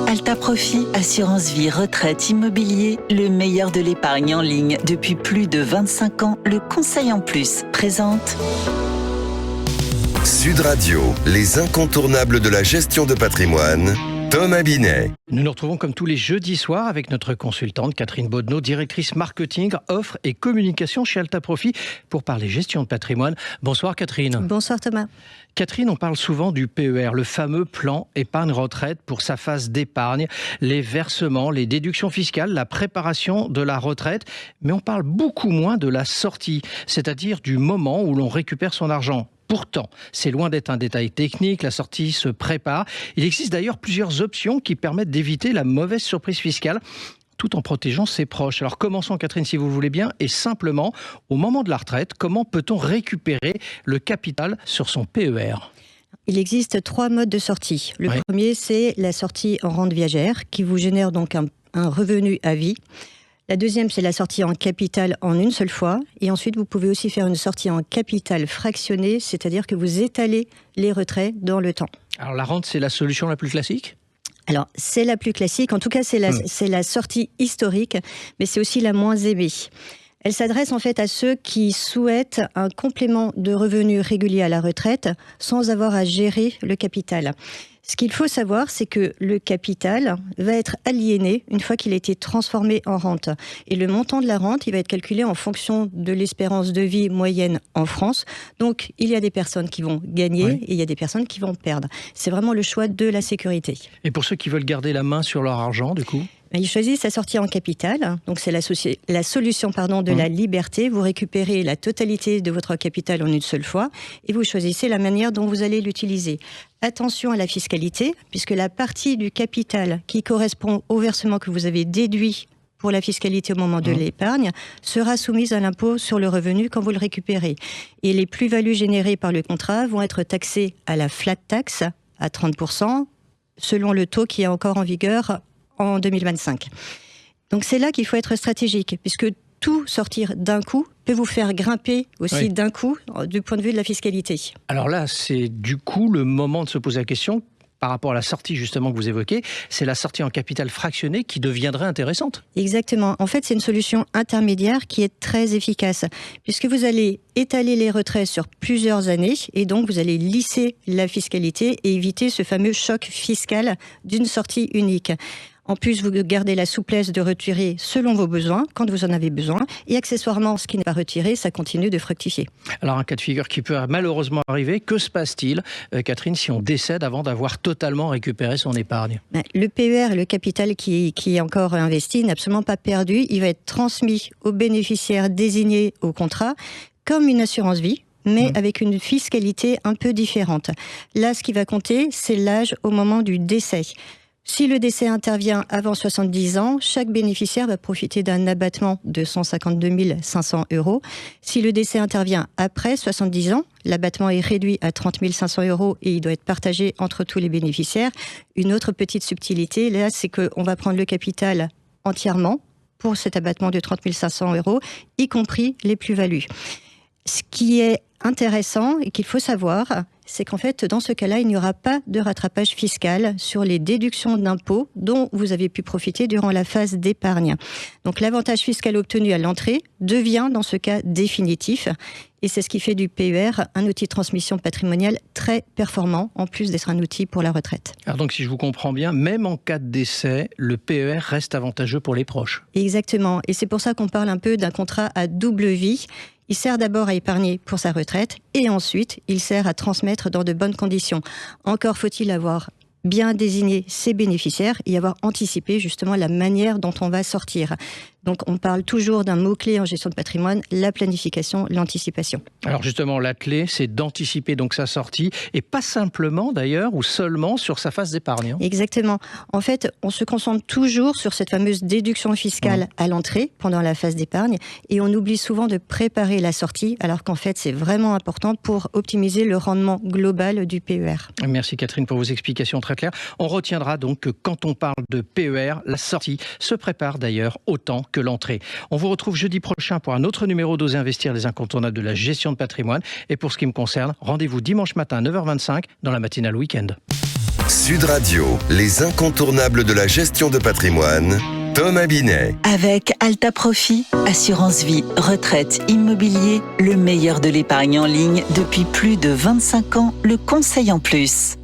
Alta Profit, assurance vie, retraite, immobilier, le meilleur de l'épargne en ligne. Depuis plus de 25 ans, le conseil en plus présente Sud Radio, les incontournables de la gestion de patrimoine, Thomas Binet. Nous nous retrouvons comme tous les jeudis soirs avec notre consultante Catherine Boddenot, directrice marketing, offre et communication chez Alta Profit pour parler gestion de patrimoine. Bonsoir Catherine. Bonsoir Thomas. Catherine, on parle souvent du PER, le fameux plan épargne retraite pour sa phase d'épargne, les versements, les déductions fiscales, la préparation de la retraite. Mais on parle beaucoup moins de la sortie, c'est-à-dire du moment où l'on récupère son argent. Pourtant, c'est loin d'être un détail technique, la sortie se prépare. Il existe d'ailleurs plusieurs options qui permettent d'éviter la mauvaise surprise fiscale tout en protégeant ses proches. Alors commençons Catherine si vous le voulez bien et simplement, au moment de la retraite, comment peut-on récupérer le capital sur son PER ? Il existe 3 modes de sortie. Le premier, c'est la sortie en rente viagère qui vous génère donc un revenu à vie. La deuxième, c'est la sortie en capital en une seule fois. Et ensuite, vous pouvez aussi faire une sortie en capital fractionné, c'est-à-dire que vous étalez les retraits dans le temps. Alors la rente, c'est la solution la plus classique ? Alors, c'est la plus classique. En tout cas, c'est la sortie historique, mais c'est aussi la moins aimée. Elle s'adresse en fait à ceux qui souhaitent un complément de revenus régulier à la retraite sans avoir à gérer le capital. Ce qu'il faut savoir, c'est que le capital va être aliéné une fois qu'il a été transformé en rente. Et le montant de la rente, il va être calculé en fonction de l'espérance de vie moyenne en France. Donc, il y a des personnes qui vont gagner et il y a des personnes qui vont perdre. C'est vraiment le choix de la sécurité. Et pour ceux qui veulent garder la main sur leur argent, du coup ? Il choisit sa sortie en capital, donc c'est la solution de la liberté. Vous récupérez la totalité de votre capital en une seule fois et vous choisissez la manière dont vous allez l'utiliser. Attention à la fiscalité, puisque la partie du capital qui correspond au versement que vous avez déduit pour la fiscalité au moment de l'épargne sera soumise à l'impôt sur le revenu quand vous le récupérez. Et les plus-values générées par le contrat vont être taxées à la flat tax à 30%, selon le taux qui est encore en vigueur en 2025. Donc c'est là qu'il faut être stratégique, puisque tout sortir d'un coup peut vous faire grimper aussi d'un coup du point de vue de la fiscalité. Alors là, c'est du coup le moment de se poser la question par rapport à la sortie justement que vous évoquez, c'est la sortie en capital fractionné qui deviendrait intéressante. Exactement. En fait, c'est une solution intermédiaire qui est très efficace, puisque vous allez étaler les retraits sur plusieurs années et donc vous allez lisser la fiscalité et éviter ce fameux choc fiscal d'une sortie unique. En plus, vous gardez la souplesse de retirer selon vos besoins, quand vous en avez besoin. Et accessoirement, ce qui n'est pas retiré, ça continue de fructifier. Alors, un cas de figure qui peut malheureusement arriver, que se passe-t-il, Catherine, si on décède avant d'avoir totalement récupéré son épargne ? Le PER, le capital qui est encore investi, n'est absolument pas perdu. Il va être transmis aux bénéficiaires désignés au contrat, comme une assurance vie, mais avec une fiscalité un peu différente. Là, ce qui va compter, c'est l'âge au moment du décès. Si le décès intervient avant 70 ans, chaque bénéficiaire va profiter d'un abattement de 152 500 €. Si le décès intervient après 70 ans, l'abattement est réduit à 30 500 € et il doit être partagé entre tous les bénéficiaires. Une autre petite subtilité, là, c'est qu'on va prendre le capital entièrement pour cet abattement de 30 500 €, y compris les plus-values. Ce qui est intéressant et qu'il faut savoir, c'est qu'en fait, dans ce cas-là, il n'y aura pas de rattrapage fiscal sur les déductions d'impôts dont vous avez pu profiter durant la phase d'épargne. Donc l'avantage fiscal obtenu à l'entrée devient dans ce cas définitif. Et c'est ce qui fait du PER un outil de transmission patrimoniale très performant, en plus d'être un outil pour la retraite. Alors donc, si je vous comprends bien, même en cas de décès, le PER reste avantageux pour les proches. Exactement. Et c'est pour ça qu'on parle un peu d'un contrat à double vie. Il sert d'abord à épargner pour sa retraite et ensuite, il sert à transmettre dans de bonnes conditions. Encore faut-il avoir bien désigné ses bénéficiaires et avoir anticipé justement la manière dont on va sortir. Donc on parle toujours d'un mot-clé en gestion de patrimoine, la planification, l'anticipation. Alors justement, la clé, c'est d'anticiper donc sa sortie et pas simplement d'ailleurs ou seulement sur sa phase d'épargne. Exactement. En fait, on se concentre toujours sur cette fameuse déduction fiscale à l'entrée pendant la phase d'épargne et on oublie souvent de préparer la sortie alors qu'en fait c'est vraiment important pour optimiser le rendement global du PER. Merci Catherine pour vos explications très claires. On retiendra donc que quand on parle de PER, la sortie se prépare d'ailleurs autant que l'entrée. On vous retrouve jeudi prochain pour un autre numéro d'Oser Investir, les incontournables de la gestion de patrimoine. Et pour ce qui me concerne, rendez-vous dimanche matin à 9h25 dans la matinale week-end. Sud Radio, les incontournables de la gestion de patrimoine, Thomas Binet. Avec Alta Profit, assurance vie, retraite, immobilier, le meilleur de l'épargne en ligne depuis plus de 25 ans, le conseil en plus.